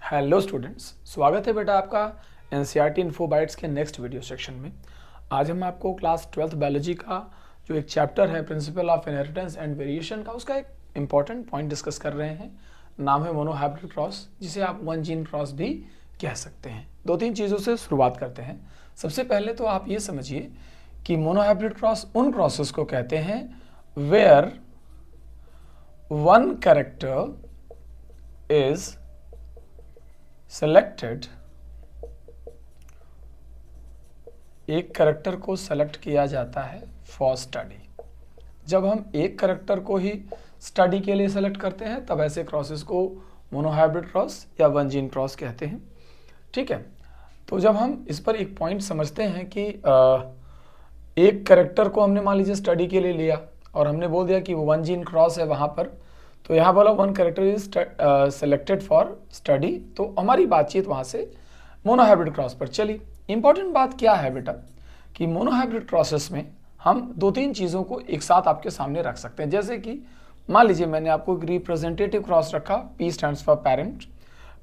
Hello students, स्वागत है बेटा आपका एनसीईआरटी इन्फो बाइट्स के नेक्स्ट वीडियो सेक्शन में। आज हम आपको क्लास 12th बायोलॉजी का जो एक चैप्टर है principle of inheritance and variation का उसका एक इंपॉर्टेंट पॉइंट डिस्कस कर रहे हैं। नाम है मोनोहाइब्रिड क्रॉस, जिसे आप वन जीन क्रॉस भी कह सकते हैं। दो तीन चीज़ों से शुरुआत करते हैं। सबसे पहले तो आप ये समझिए कि मोनोहाइब्रिड क्रॉस उन क्रॉसेस को कहते हैं where one character is selected, एक करेक्टर को सेलेक्ट किया जाता है फॉर स्टडी। जब हम एक करेक्टर को ही स्टडी के लिए सेलेक्ट करते हैं तब ऐसे क्रॉसेस को मोनोहाइब्रिड क्रॉस या वन जीन क्रॉस कहते हैं। ठीक है, तो जब हम इस पर एक पॉइंट समझते हैं कि एक करेक्टर को हमने मान लीजिए स्टडी के लिए लिया और हमने बोल दिया कि वो वन जीन क्रॉस है वहाँ पर, तो यहाँ बोला one character is selected for study, तो हमारी बातचीत वहाँ से मोनोहाइब्रिड क्रॉस पर चली। इंपॉर्टेंट बात क्या है बेटा कि मोनोहाइब्रिड क्रॉसेस में हम दो तीन चीज़ों को एक साथ आपके सामने रख सकते हैं। जैसे कि मान लीजिए मैंने आपको एक रिप्रेजेंटेटिव क्रॉस रखा, पी स्टैंड्स फॉर पेरेंट।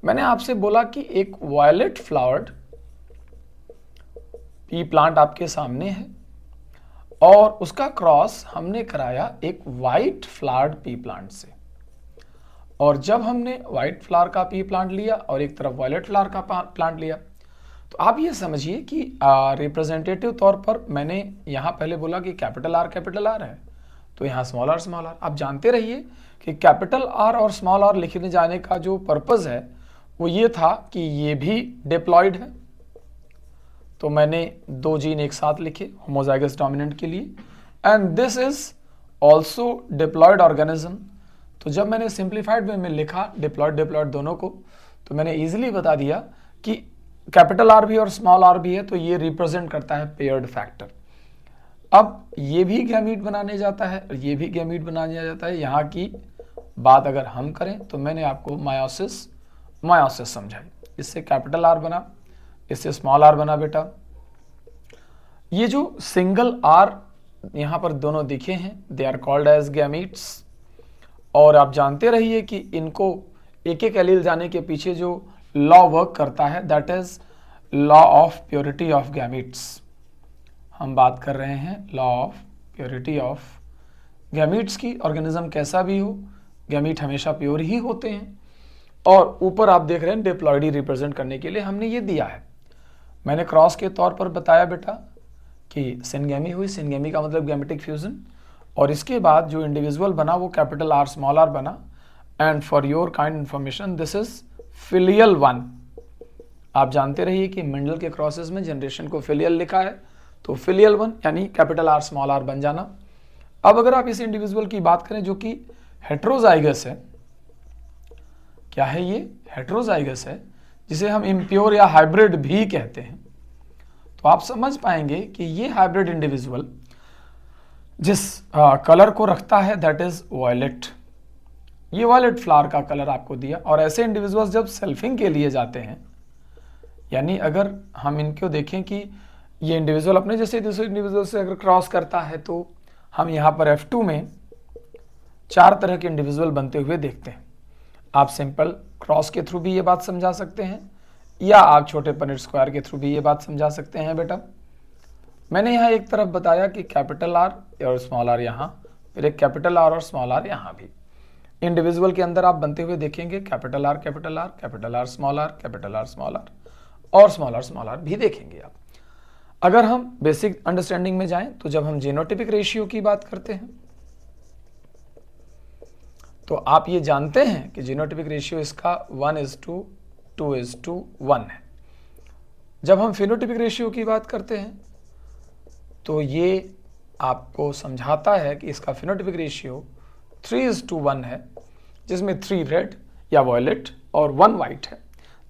मैंने आपसे बोला कि एक वायलेट फ्लावर्ड पी प्लांट आपके सामने है और उसका क्रॉस हमने कराया एक वाइट फ्लावर्ड पी प्लांट से। और जब हमने वाइट फ्लावर का पी प्लांट लिया और एक तरफ वायलेट फ्लावर का प्लांट लिया, तो आप ये समझिए कि रिप्रेजेंटेटिव तौर पर मैंने यहाँ पहले बोला कि कैपिटल आर है, तो यहाँ स्मॉल आर। आप जानते रहिए कि कैपिटल आर और स्मॉल आर लिखने जाने का जो पर्पज़ है वो ये था कि ये भी डिप्लॉयड है, तो मैंने दो जीन एक साथ लिखे होमोजाइगस डोमिनेंट के लिए, and this is also diploid organism. तो जब मैंने सिंप्लीफाइड वे में लिखा डिप्लॉयड दोनों को, तो मैंने इजीली बता दिया कि कैपिटल आर भी और स्मॉल आर भी है, तो ये रिप्रेजेंट करता है पेयर्ड फैक्टर। अब ये भी गैमीट बनाने जाता है और ये भी गैमीट बनाने जाता है। यहाँ की बात अगर हम करें तो मैंने आपको मायोसिस समझाई। इससे कैपिटल आर बना, इससे स्मॉल आर बना बेटा। ये जो सिंगल आर यहाँ पर दोनों दिखे हैं, they are called as gametes. और आप जानते रहिए कि इनको एक एक एलील जाने के पीछे जो लॉ वर्क करता है that is law of purity of gametes. हम बात कर रहे हैं law of purity of gametes की। ऑर्गेनिज्म कैसा भी हो, गैमीट हमेशा प्योर ही होते हैं। और ऊपर आप देख रहे हैं डिप्लॉयडी रिप्रेजेंट करने के लिए हमने ये दिया है। मैंने क्रॉस के तौर पर बताया बेटा कि सिनगैमी हुई, सिनगैमी का मतलब गैमेटिक फ्यूजन, और इसके बाद जो इंडिविजुअल बना वो कैपिटल आर स्मॉल आर बना। And for your kind information this is filial one. आप जानते रहिए कि मेंडल के क्रॉसेस में जनरेशन को फिलियल लिखा है, तो फिलियल वन यानी कैपिटल आर स्मॉल आर बन जाना। अब अगर आप इस इंडिविजुअल की बात करें जो कि हेट्रोजाइगस है, क्या है ये? हेट्रोजाइगस है, जिसे हम इम्प्योर या हाइब्रिड भी कहते हैं। तो आप समझ पाएंगे कि ये हाइब्रिड इंडिविजुअल जिस कलर को रखता है दैट इज वायलेट। ये वायलेट फ्लावर का कलर आपको दिया। और ऐसे इंडिविजुअल्स जब सेल्फिंग के लिए जाते हैं, यानी अगर हम इनको देखें कि ये इंडिविजुअल अपने जैसे दूसरे इंडिविजुअल से अगर क्रॉस करता है, तो हम यहाँ पर F2 में चार तरह के इंडिविजुअल बनते हुए देखते हैं। आप सिंपल क्रॉस के थ्रू भी ये बात समझा सकते हैं या आप छोटे पनेट स्क्वायर के थ्रू भी ये बात समझा सकते हैं बेटा। मैंने यहाँ एक तरफ बताया कि कैपिटल आर और स्मॉल आर यहाँ, फिर एक कैपिटल आर और स्मॉल आर यहाँ भी। इंडिविजुअल के अंदर आप बनते हुए देखेंगे capital R small R, capital R small R और स्मॉल आर भी देखेंगे आप। अगर हम बेसिक अंडरस्टैंडिंग में जाएं तो जब हम जीनोटिपिक रेशियो की बात करते हैं तो आप ये जानते हैं कि जीनोटिपिक रेशियो इसका 1:2:1 है। जब हम फिनोटिपिक रेशियो की बात करते हैं तो ये आपको समझाता है कि इसका फिनोटिपिक रेशियो 3:1 है, जिसमें 3 रेड या वॉयलेट और 1 वाइट है।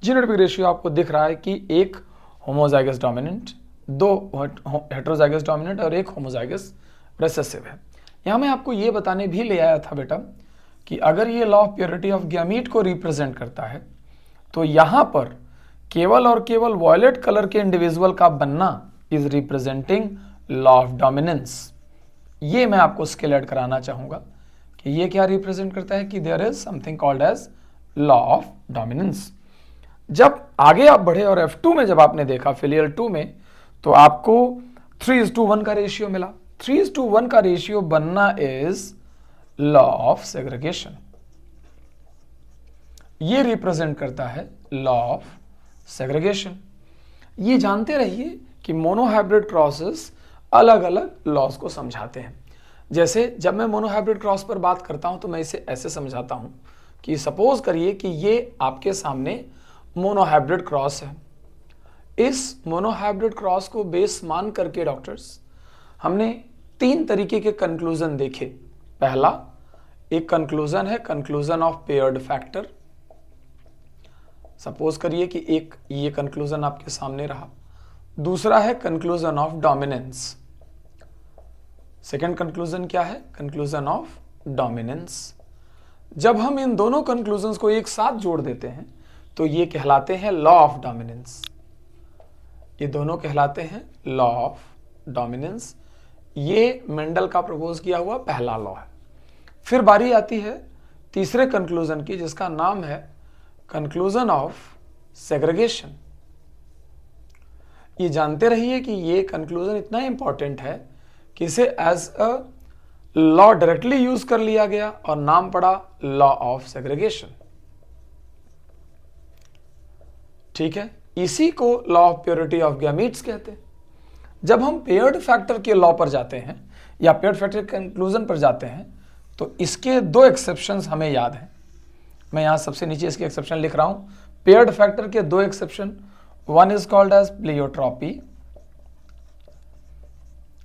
जीनोटिपिक रेशियो आपको दिख रहा है कि एक होमोजाइगस डोमिनेंट, 2 हेट्रोजाइगस डोमिनेंट और एक होमोजाइगस रिसेसिव है। यहाँ मैं आपको ये बताने भी ले आया था बेटा कि अगर ये law of purity of gamete को रिप्रेजेंट करता है तो यहाँ पर केवल और केवल वॉयलेट कलर के इंडिविजुअल का बनना is representing law of dominance. ये मैं आपको स्किल ऐड कराना चाहूंगा कि ये क्या रिप्रेजेंट करता है कि there is something called as law of dominance. जब आगे आप बढ़े और F2 में जब आपने देखा फिलियल 2 में, तो आपको 3:1 का रेशियो मिला। 3:1 का रेशियो बनना इज लॉ ऑफ सेग्रीगेशन। ये रिप्रेजेंट करता है लॉ ऑफ सेग्रीगेशन। ये जानते रहिए कि मोनोहाइब्रिड क्रॉसेस अलग अलग लॉज को समझाते हैं। जैसे जब मैं मोनोहाइब्रिड क्रॉस पर बात करता हूं तो मैं इसे ऐसे समझाता हूं कि सपोज करिए कि ये आपके सामने मोनोहाइब्रिड क्रॉस है। इस मोनोहाइब्रिड क्रॉस को बेस मान करके डॉक्टर्स हमने 3 तरीके के कंक्लूजन देखे। पहला एक कंक्लूजन है conclusion of paired factor. Suppose करिए कि एक ये कंक्लूजन आपके सामने रहा। दूसरा है conclusion of dominance. Second conclusion क्या है? Conclusion of dominance. जब हम इन दोनों कंक्लूजन्स को एक साथ जोड़ देते हैं तो ये कहलाते हैं लॉ ऑफ डोमिनेंस। ये दोनों कहलाते हैं लॉ ऑफ डोमिनेंस। ये मेंडल का प्रपोज किया हुआ पहला लॉ है। फिर बारी आती है तीसरे कंक्लूजन की, जिसका नाम है कंक्लूजन ऑफ सेग्रीगेशन। ये जानते रहिए कि ये कंक्लूजन इतना इंपॉर्टेंट है कि इसे as a law directly use कर लिया गया और नाम पड़ा लॉ ऑफ सेग्रीगेशन। ठीक है, इसी को law of purity of gametes कहते हैं। जब हम पेयर्ड फैक्टर के लॉ पर जाते हैं या पेयर्ड फैक्टर के कंक्लूजन पर जाते हैं तो इसके 2 एक्सेप्शंस हमें याद हैं। मैं यहां सबसे नीचे इसके एक्सेप्शन लिख रहा हूं। पेयर्ड फैक्टर के 2 exception, one is called as pleiotropy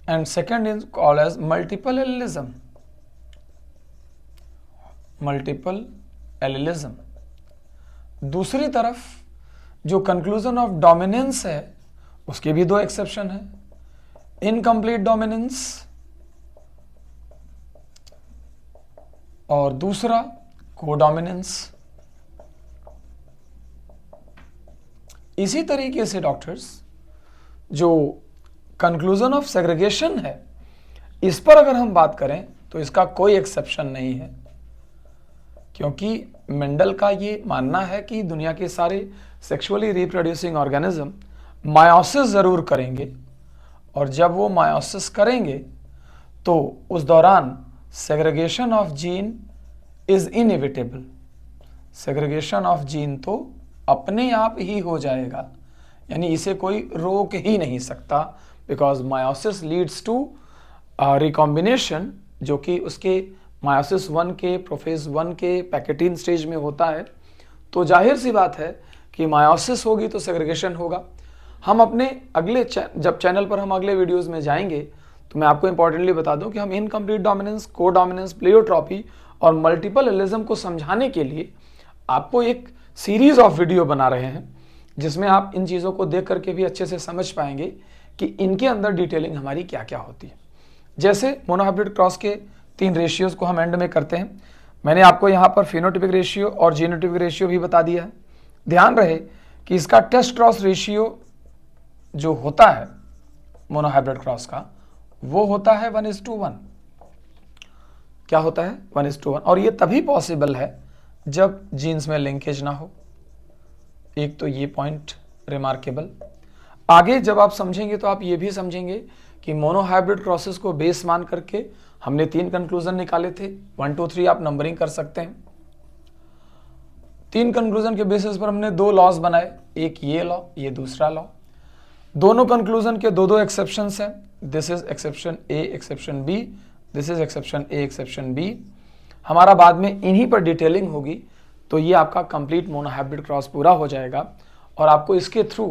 and second is called as multiple allelism. Multiple allelism. दूसरी तरफ जो कंक्लूजन ऑफ डोमिनेंस है उसके भी 2 एक्सेप्शन है, इनकम्प्लीट डोमिनेंस और दूसरा कोडोमिनेंस। इसी तरीके से डॉक्टर्स जो कंक्लूजन ऑफ सेग्रीगेशन है इस पर अगर हम बात करें तो इसका कोई एक्सेप्शन नहीं है, क्योंकि मेंडल का ये मानना है कि दुनिया के सारे सेक्सुअली रिप्रोड्यूसिंग ऑर्गेनिज्म मायोसिस जरूर करेंगे और जब वो मायोसिस करेंगे तो उस दौरान segregation of gene is inevitable. Segregation of gene तो अपने आप ही हो जाएगा, यानी इसे कोई रोक ही नहीं सकता, because meiosis leads to recombination, जो कि उसके मायोसिस 1 के प्रोफेज 1 के पैकेटीन स्टेज में होता है। तो जाहिर सी बात है कि मायोसिस होगी तो सेग्रीगेशन होगा। हम अपने अगले जब चैनल पर हम अगले वीडियोस में जाएंगे तो मैं आपको इंपॉर्टेंटली बता दूं कि हम इनकम्प्लीट डोमिनेंस, कोडोमिनेंस, प्लेयोट्रॉपी और मल्टीपल एलिलिज्म को समझाने के लिए आपको एक सीरीज ऑफ वीडियो बना रहे हैं, जिसमें आप इन चीज़ों को देख करके भी अच्छे से समझ पाएंगे कि इनके अंदर डिटेलिंग हमारी क्या क्या होती है। जैसे मोनोहाइब्रिड क्रॉस के 3 रेशियोज को हम एंड में करते हैं। मैंने आपको यहाँ पर फिनोटिपिक रेशियो और जीनोटिपिक रेशियो भी बता दिया है। ध्यान रहे कि इसका टेस्ट क्रॉस रेशियो जो होता है मोनोहाइब्रिड क्रॉस का, वो होता है 1:1। क्या होता है? 1:1। और ये तभी पॉसिबल है जब जीन्स में लिंकेज ना हो। एक तो ये पॉइंट रिमार्केबल। आगे जब आप समझेंगे तो आप ये भी समझेंगे कि मोनोहाइब्रिड क्रॉसेस को बेस मान करके हमने 3 कंक्लूजन निकाले थे। 1, 2, 3 आप नंबरिंग कर सकते हैं। 3 कंक्लूजन के बेसिस पर हमने 2 लॉज बनाए, एक ये लॉ, ये दूसरा लॉ। दोनों कंक्लूजन के 2 एक्सेप्शंस हैं। This is exception A, exception B, this is exception A, exception B. हमारा बाद में इन्हीं पर डिटेलिंग होगी, तो ये आपका कंप्लीट मोनोहाइब्रिड क्रॉस पूरा हो जाएगा और आपको इसके थ्रू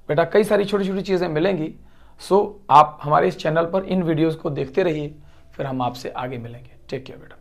बेटा कई सारी छोटी छोटी चीज़ें मिलेंगी। सो आप हमारे इस चैनल पर इन वीडियोस को देखते रहिए, फिर हम आपसे आगे मिलेंगे। टेक केयर बेटा।